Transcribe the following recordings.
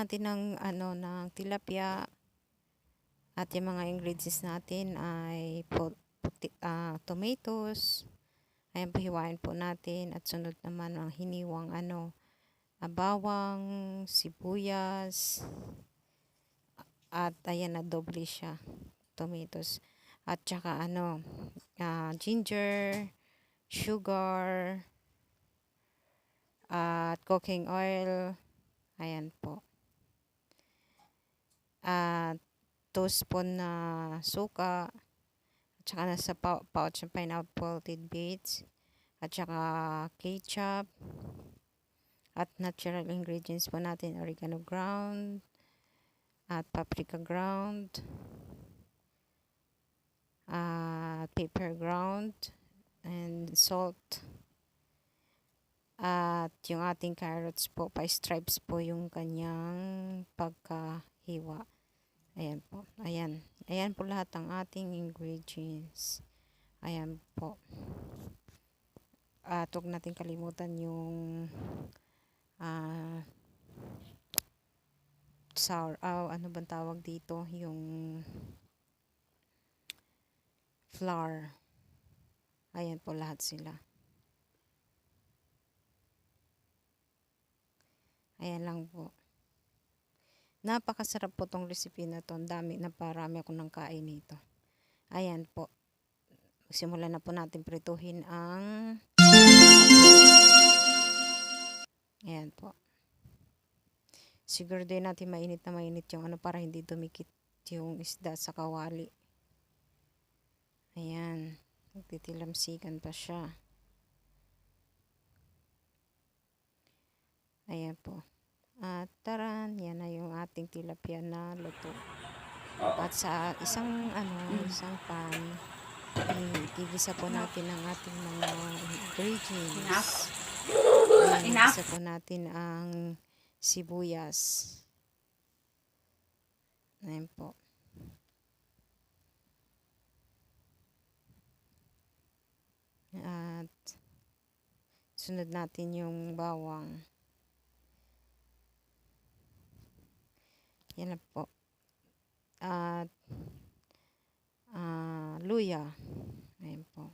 natin ng ng tilapia at yung mga ingredients natin ay tomatoes. Ayan po, hiwain po natin at sunod naman ang hiniwang bawang, sibuyas at ayan na doble siya, tomatoes at saka ginger, sugar at cooking oil. Ayan po. At 2 spoon na suka, at saka nasa pouch ng pineapple tidbits, at saka ketchup, at natural ingredients po natin, oregano ground, at paprika ground, pepper ground, and salt. At yung ating carrots po, pa-stripes po yung kanyang pagkahiwa. Ayan po. Ayan. Ayan po lahat ng ating ingredients. Ayan po. At huwag natin kalimutan yung sour, ano bang tawag dito? Yung flour. Ayan po lahat sila. Ayan lang po. Napakasarap po tong recipe na to. Naparami ako ng kain nito. Ayan po. Simulan na po natin prituhin ang ayan po. Siguro din natin mainit yung para hindi dumikit yung isda sa kawali. Ayan. Magtitilamsikan pa siya. Ayan po. At taran, yan na yung ating tilapia na luto. At sa isang pan, igisa po natin ang ating mga ingredients. Ayan, igisa po natin ang sibuyas. Ayan po. At sunod natin yung bawang. Yan na po. At luya. Ayan po.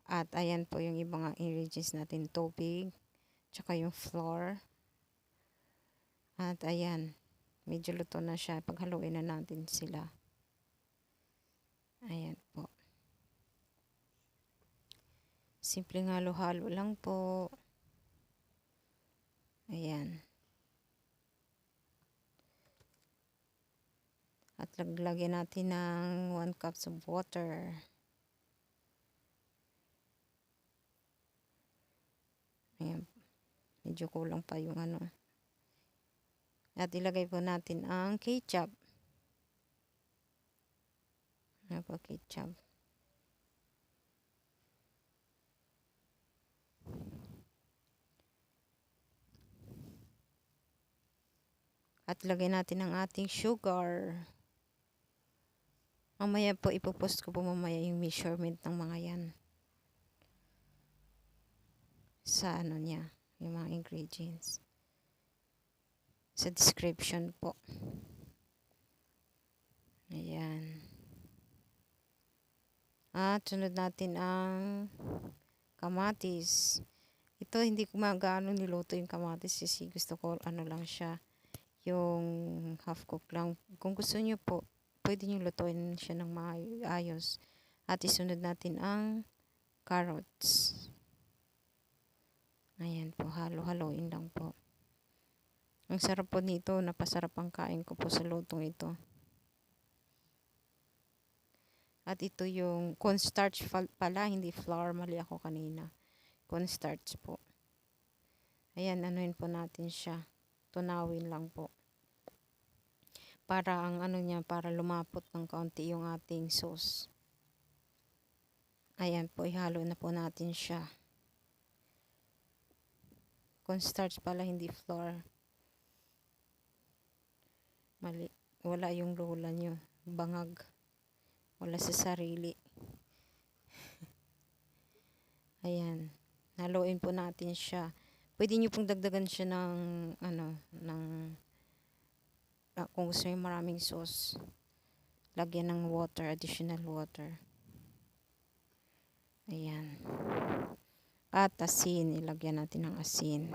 At ayan po yung ibang ingredients natin. Tubig. Tsaka yung flour. At ayan. Medyo luto na siya. Paghaluin na natin sila. Ayan po. Simpleng halo-halo lang po. Ayan. At lagyan natin ng 1 cups of water. Ayan. Medyo kulang pa yung At ilagay po natin ang ketchup. Ayan po, ketchup. At lagay natin ang ating sugar. Mamaya po, ipopost ko po mamaya yung measurement ng mga yan. Sa niya, yung mga ingredients. Sa description po. Ayan. At sunod natin ang kamatis. Ito, hindi ko magaano niluto yung kamatis kasi gusto ko lang siya. Yung half cook lang. Kung gusto nyo po, pwede nyo lutuin siya ng maayos. At isunod natin ang carrots. Ayan po, halo-haloin lang po. Ang sarap po nito, napasarap ang kain ko po sa lutong ito. At ito yung cornstarch pala, hindi flour, mali ako kanina. Cornstarch po. Ayan, anuin po natin siya. Tunawin lang po. Para ang niya, para lumapot ng kaunti yung ating sauce. Ayan po, ihalo na po natin siya. Cornstarch pala, hindi flour. Mali. Wala yung lola nyo. Bangag. Wala sa sarili. Ayan. Haluin po natin siya. Pwede nyo pong dagdagan siya ng, kung gusto nyo maraming sauce, lagyan ng water, additional water. Ayan. At asin, ilagyan natin ng asin.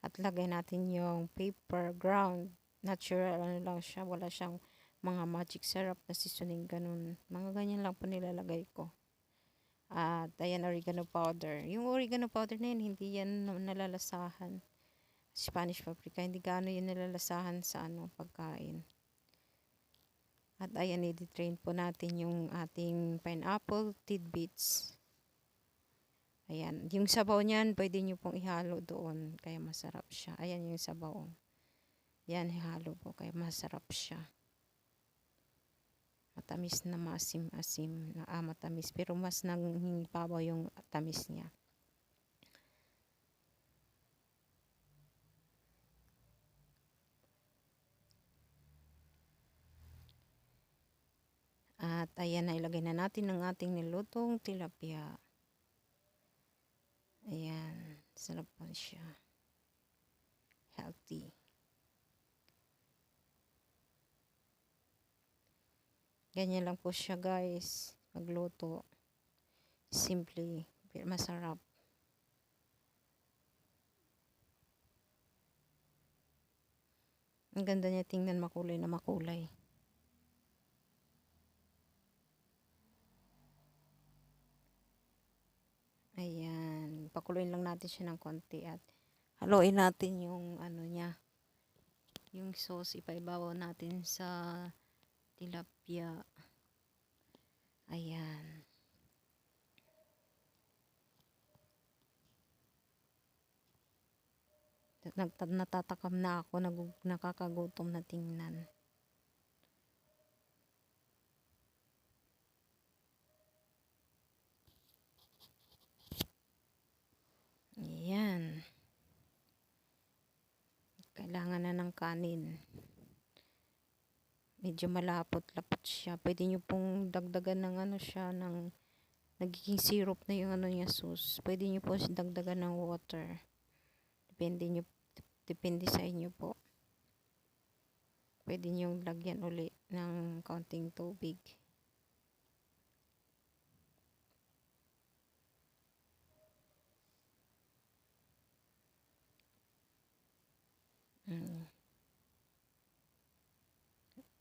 At lagay natin yung paper ground. Natural lang siya. Wala siyang mga magic syrup na seasoning ganun. Mga ganyan lang po nilalagay ko. At ayan, oregano powder. Yung oregano powder na yun, hindi yan nalalasahan. Spanish paprika, hindi gaano yun nalalasahan sa pagkain. At ayan, i-drain po natin yung ating pineapple tidbits. Ayan, yung sabaw niyan, pwede nyo pong ihalo doon, kaya masarap siya. Ayan yung sabaw. Yan, ihalo po, kaya masarap siya. Matamis na maasim-asim, matamis, pero mas nangingipabaw yung tamis niya. At ayan, na ilagay na natin ang ating nilutong tilapia. Ayan, sarap pa siya. Healthy. Ganyan lang po siya guys, magluto. Simple, masarap. Ang ganda niya tingnan, makulay na makulay. Ayan, pakuluin lang natin siya ng konti at haluin natin yung niya. Yung sauce, ipaibabaw natin sa tilapia. Ayan. Natatakam na ako, nakakagutom na tingnan. Ayan. Kailangan na ng kanin. Medyo malapot-lapot siya. Pwede nyo pong dagdagan ng siya, ng nagiging syrup na yung niya sauce. Pwede nyo po dagdagan ng water. Depende sa inyo po. Pwede nyo lagyan uli ng kaunting tubig.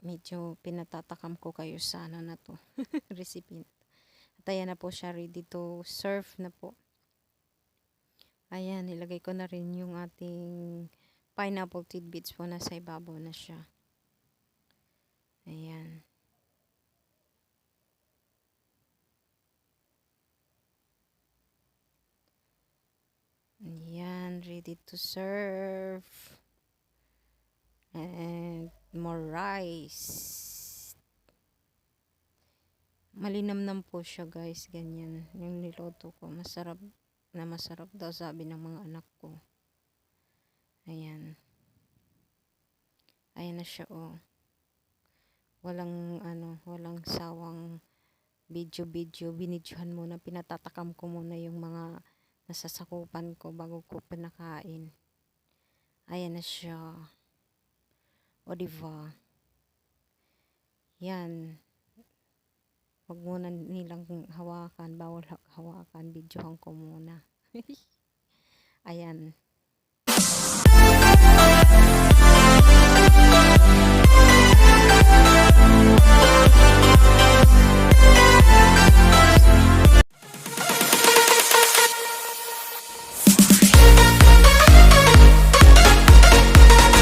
Medyo pinatatakam ko kayo sa na to recipe. At ayan na po siya, ready to serve na po. Ayan, ilagay ko na rin yung ating pineapple tidbits po, na sa ibabaw na siya. Ayan. Ayan, ready to serve. And more rice. Malinamnam po siya guys, ganyan. Yung niloto ko, masarap daw sabi ng mga anak ko. Ayan. Ayan na siya oh. Walang sawang video. Binidyohan muna, pinatatakam ko muna yung mga nasasakupan ko bago ko pinakain. Ayan na siya. O diba? Yan. Huwag muna nilang hawakan, bawal hawakan, videohan ko muna. Ayan.